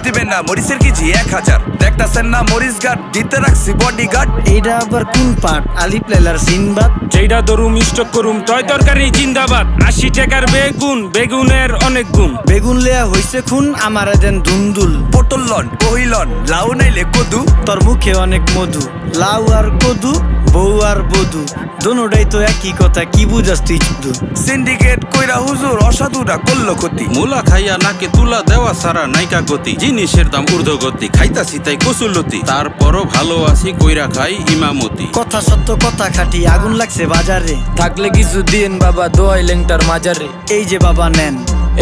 দিবেন না মরিচের কেজি 1000 দেখতাছেন না মরিচ ঘাট দিতে রাখছি বডি গার্ড এইটা আবার কোন পাট আলিপ লাইলার সিনবাদ যেইটা ধরুম স্টক করুম তয় তরকারি জিন্দাবাদ 80 টাকার বেগুন বেগুনের অনেক গুণ বেগুন লেয়া হইছে খুন আমার দেন দুন্দুল পটল লন কহিলন লাউ নাইলে কদু তোর মুখে অনেক মধু লাউ আর কদু বউ আর বধু দোনোটাই তো একই কথা কি বুঝাস তুই শুধু সিন্ডিকেট কইরা হুজুর অসাধুরা করলো ক্ষতি মুলা খাইয়া নাকে তুলা দেওয়া সারা নাইকা গতি জিনিসের দাম ঊর্ধ্বগতি খাইতাছি তাই কসুলতি তারপরও ভালো আছি কইরা খাই ইমামতি কথা সত্য কথা খাটি আগুন লাগছে বাজারে থাকলে কিছু দিন বাবা দোয়াই লেংটার মাজারে এই যে বাবা নেন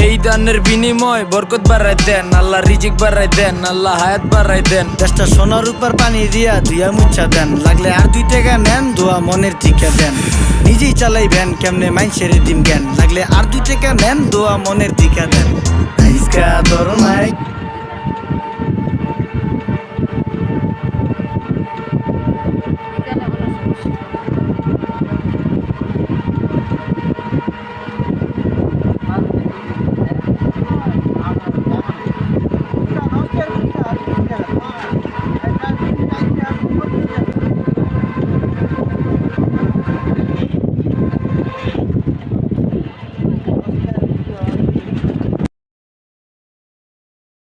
এই দানের বিনিময় বরকত বাড়াই দেন আল্লাহ রিজিক বাড়াই দেন আল্লাহ হায়াত বাড়াই দেন দেশটা সোনার উপর পানি দিয়া ধুয়া মুচ্ছা দেন লাগলে আর 2 টাকা নেন দোয়া মনের টিকা দেন নিজেই চালাইবেন কেমনে মাইনসেরে দিন জ্ঞান লাগলে আর 2 টাকা নেন দোয়া মনের টিকা দেন আইসকা তোর নাই